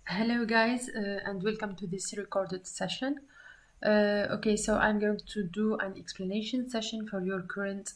Hello guys and welcome to this recorded session. So I'm going to do an explanation session for your current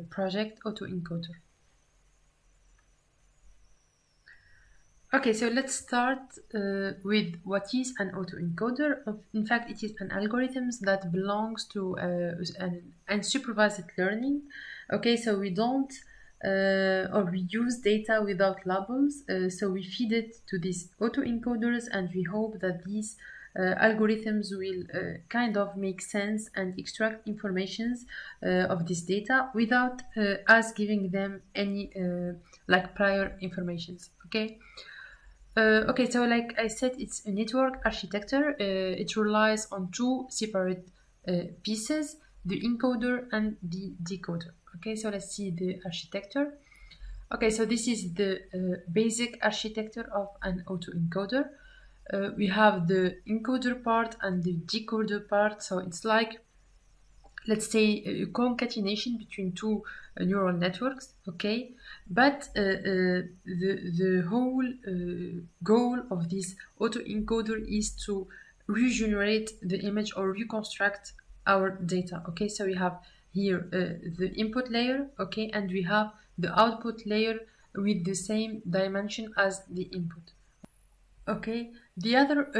project autoencoder. Okay, so let's start with what is an autoencoder. In fact, it is an algorithm that belongs to an unsupervised learning. Okay, so we don't or we use data without labels. So we feed it to these autoencoders, and we hope that these algorithms will kind of make sense and extract informations of this data without us giving them any like prior informations. Okay, so like I said, it's a network architecture. It relies on two separate pieces, the encoder and the decoder. Okay, so let's see the architecture. Okay, so this is the basic architecture of an autoencoder. We have the encoder part and the decoder part. So it's like, let's say, a concatenation between two neural networks. Okay, but the whole goal of this autoencoder is to regenerate the image or reconstruct our data. Okay, so we have here the input layer, okay, and we have the output layer with the same dimension as the input. Okay, the other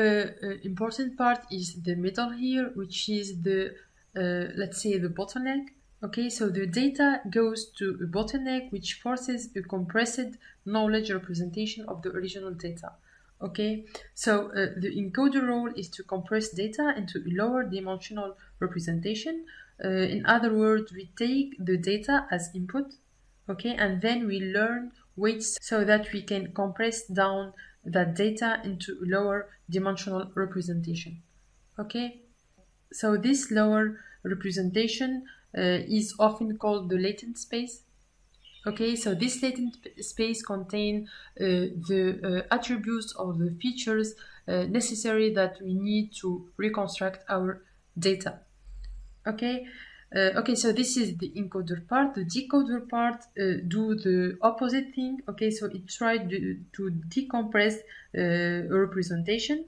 important part is the middle here, which is the let's say the bottleneck. Okay, so the data goes to a bottleneck which forces a compressed knowledge representation of the original data. Okay, so the encoder role is to compress data into a lower dimensional representation. In other words, we take the data as input, okay, and then we learn weights so that we can compress down that data into lower dimensional representation. Okay, so this lower representation is often called the latent space. Okay, so this latent space contains the attributes or the features necessary that we need to reconstruct our data. Okay, so this is the encoder part. The decoder part do the opposite thing. Okay, so it tried to decompress a representation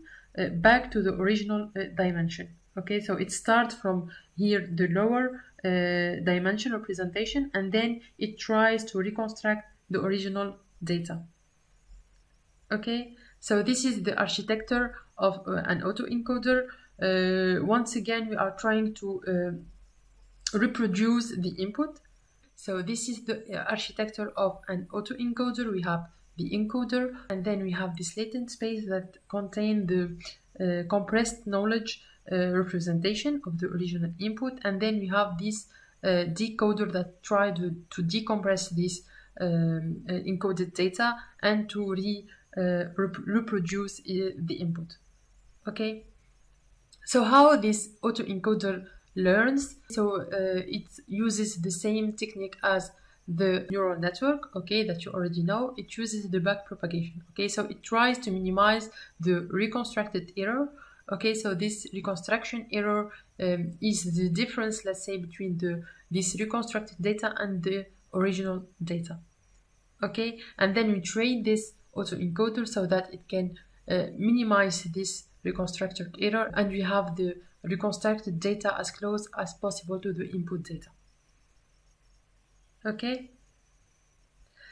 back to the original dimension. Okay, so it starts from here the lower dimension representation, and then it tries to reconstruct the original data. Okay, so this is the architecture of an autoencoder. Once again, we are trying to reproduce the input. So this is the architecture of an autoencoder. We have the encoder, and then we have this latent space that contain the compressed knowledge representation of the original input, and then we have this decoder that try to decompress this encoded data and to reproduce the input. Okay, so how this autoencoder learns? So it uses the same technique as the neural network, okay, that you already know. It uses the backpropagation. Okay, so it tries to minimize the reconstructed error. Okay, so this reconstruction error is the difference, let's say, between this reconstructed data and the original data. Okay, and then we train this autoencoder so that it can minimize this reconstructed error, and we have the reconstructed data as close as possible to the input data. Okay,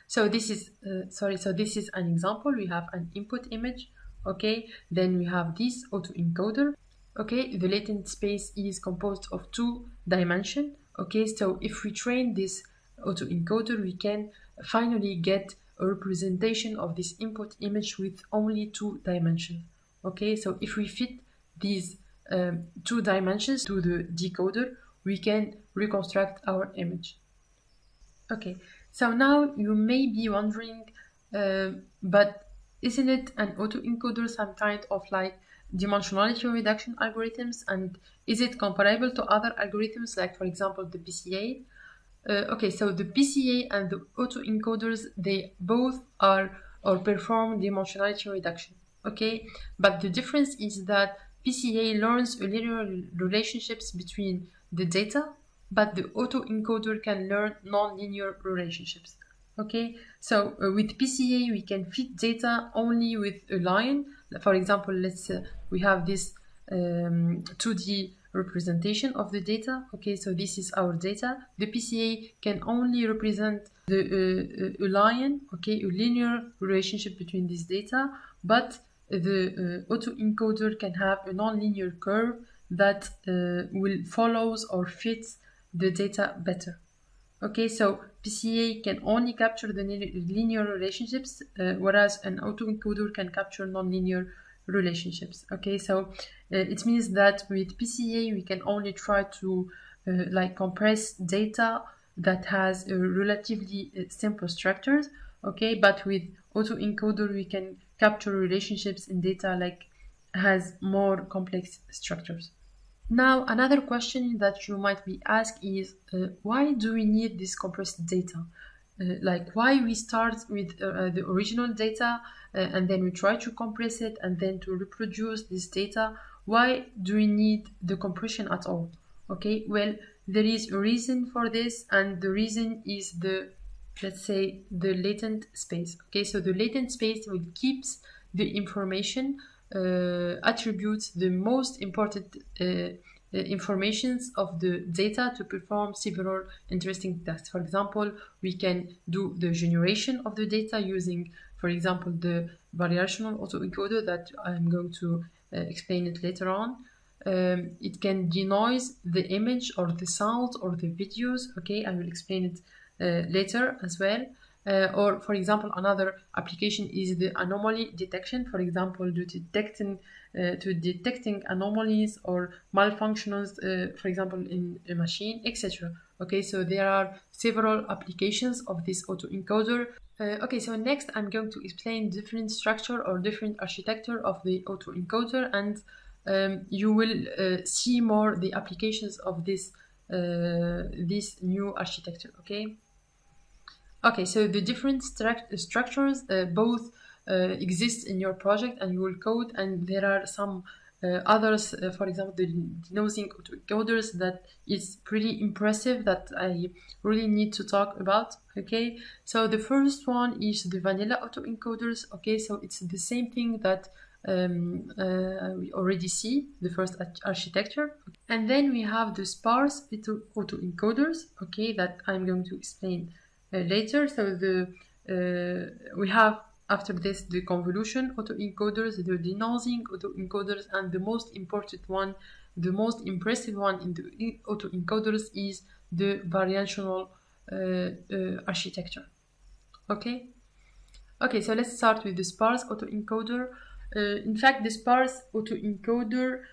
so this is this is an example. We have an input image. Okay, then we have this autoencoder. Okay, the latent space is composed of two dimensions. Okay, so if we train this autoencoder, we can finally get a representation of this input image with only two dimensions. Okay, so if we fit these two dimensions to the decoder, we can reconstruct our image. Okay, so now you may be wondering, but isn't it an autoencoder some kind of like dimensionality reduction algorithms, and is it comparable to other algorithms like, for example, the PCA? Okay, so the PCA and the autoencoders, they both are or perform dimensionality reduction. Okay, but the difference is that PCA learns a linear relationships between the data, but the autoencoder can learn non-linear relationships. Okay, so with PCA we can fit data only with a line, For example, we have this 2D representation of the data. Okay, so this is our data. The PCA can only represent a line, okay, a linear relationship between this data, but the autoencoder can have a non-linear curve that will follows or fits the data better. Okay, so PCA can only capture the linear relationships, whereas an autoencoder can capture non-linear relationships. Okay, so it means that with PCA we can only try to like compress data that has relatively simple structures. Okay, but with autoencoder we can capture relationships in data like has more complex structures. Now, another question that you might be asked is why do we need this compressed data? Like why we start with the original data and then we try to compress it and then to reproduce this data. Why do we need the compression at all? Okay, well, there is a reason for this, and the reason is let's say the latent space. Okay, so the latent space will keeps the information attributes the most important informations of the data to perform several interesting tasks. For example, we can do the generation of the data using, for example, the variational autoencoder that I'm going to explain it later on. It can denoise the image or the sound or the videos. Okay, I will explain it later as well. Or for example, another application is the anomaly detection. For example, to detecting anomalies or malfunctions, for example, in a machine, etc. Okay, so there are several applications of this autoencoder. Okay, so next I'm going to explain different structure or different architecture of the autoencoder, and you will see more the applications of this new architecture. Okay, so the different structures both exist in your project and you will code, and there are some others, for example, the denosing autoencoders that is pretty impressive that I really need to talk about. Okay, so the first one is the vanilla autoencoders. Okay, so it's the same thing that we already see, the first architecture. And then we have the sparse autoencoders, okay, that I'm going to explain later. So we have after this the convolution autoencoders, the denosing autoencoders, and the most important one, the most impressive one in the autoencoders is the variational architecture. Okay, so let's start with the sparse autoencoder. In fact, the sparse autoencoder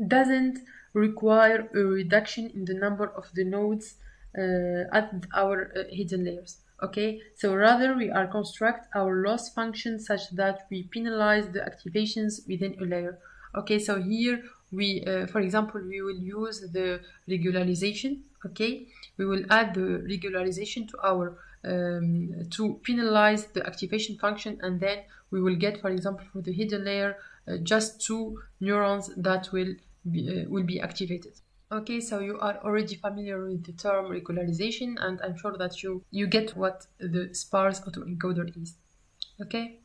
doesn't require a reduction in the number of the nodes at our hidden layers. Okay, so rather we are construct our loss function such that we penalize the activations within a layer. Okay, so here we, for example, we will use the regularization. Okay, we will add the regularization to our to penalize the activation function, and then we will get, for example, for the hidden layer, just 2 neurons that will be activated. Okay, so you are already familiar with the term regularization, and I'm sure that you get what the sparse autoencoder is. Okay,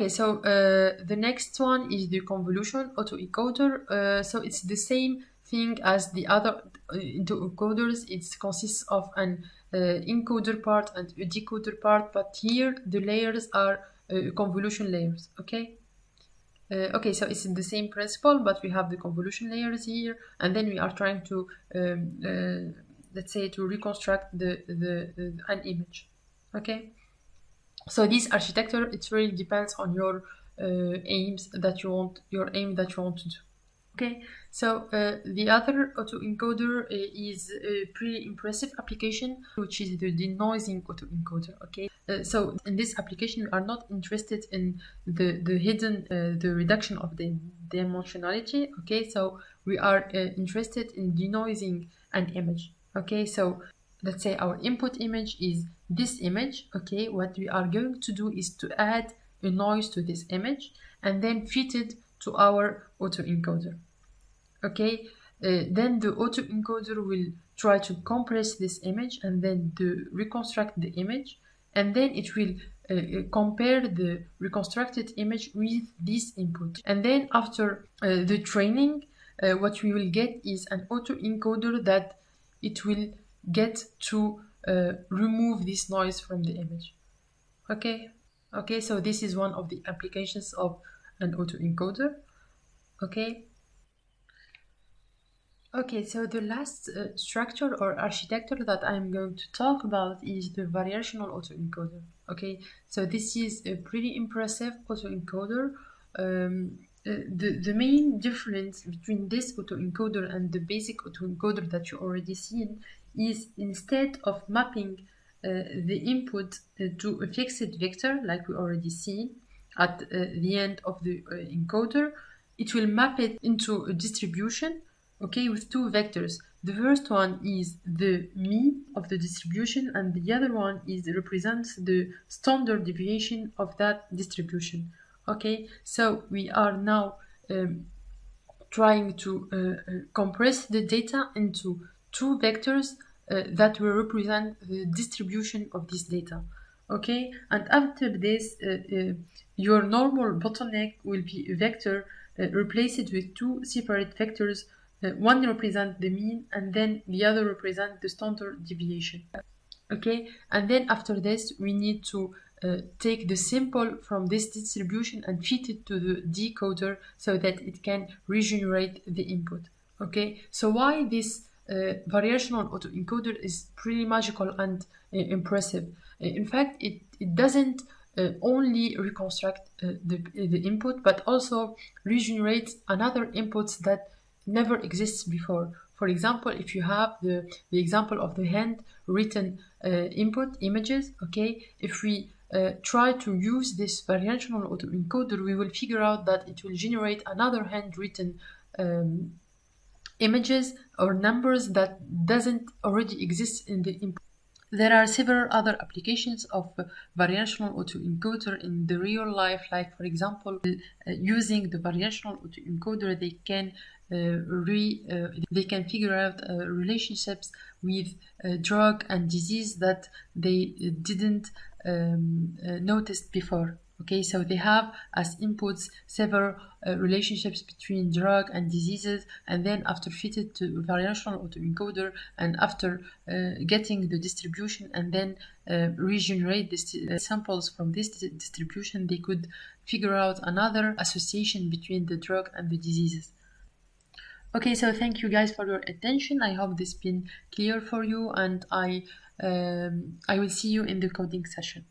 so the next one is the convolution autoencoder. So it's the same thing as the other autoencoders. It consists of an encoder part and a decoder part, but here the layers are convolution layers. Okay, so it's the same principle, but we have the convolution layers here, and then we are trying to let's say to reconstruct an image. Okay, so this architecture, it really depends on your aim that you want to do. Okay, so the other autoencoder is a pretty impressive application, which is the denoising autoencoder. Okay, so in this application, we are not interested in the hidden, the reduction of the dimensionality. Okay, so we are interested in denoising an image. Okay, so let's say our input image is this image. Okay, what we are going to do is to add a noise to this image and then fit it to our autoencoder. Okay, then the autoencoder will try to compress this image and then reconstruct the image, and then it will compare the reconstructed image with this input. And then after the training, what we will get is an autoencoder that it will get to remove this noise from the image. Okay, so this is one of the applications of an autoencoder. Okay, so the last structure or architecture that I'm going to talk about is the variational autoencoder. Okay, so this is a pretty impressive autoencoder. The main difference between this autoencoder and the basic autoencoder that you already seen is, instead of mapping the input to a fixed vector like we already seen at the end of the encoder, it will map it into a distribution, okay, with two vectors. The first one is the mean of the distribution, and the other one represents the standard deviation of that distribution. Okay, so we are now trying to compress the data into two vectors that will represent the distribution of this data. Okay, and after this, your normal bottleneck will be a vector replaced with two separate vectors. One represents the mean, and then the other represents the standard deviation. Okay, and then after this, we need to take the sample from this distribution and feed it to the decoder so that it can regenerate the input. Okay, so why this variational autoencoder is pretty magical and impressive. In fact, it doesn't only reconstruct the input, but also regenerates another inputs that never exists before. For example, if you have the example of the handwritten input images, okay, if we try to use this variational autoencoder, we will figure out that it will generate another handwritten images or numbers that doesn't already exist in the input. There are several other applications of variational autoencoder in the real life, like for example, using the variational autoencoder, they can figure out relationships with drug and disease that they didn't notice before. Okay, so they have as inputs several relationships between drug and diseases, and then after fitted to variational autoencoder, and after getting the distribution and then regenerate the samples from this distribution, they could figure out another association between the drug and the diseases. Okay, so thank you guys for your attention. I hope this has been clear for you, and I will see you in the coding session.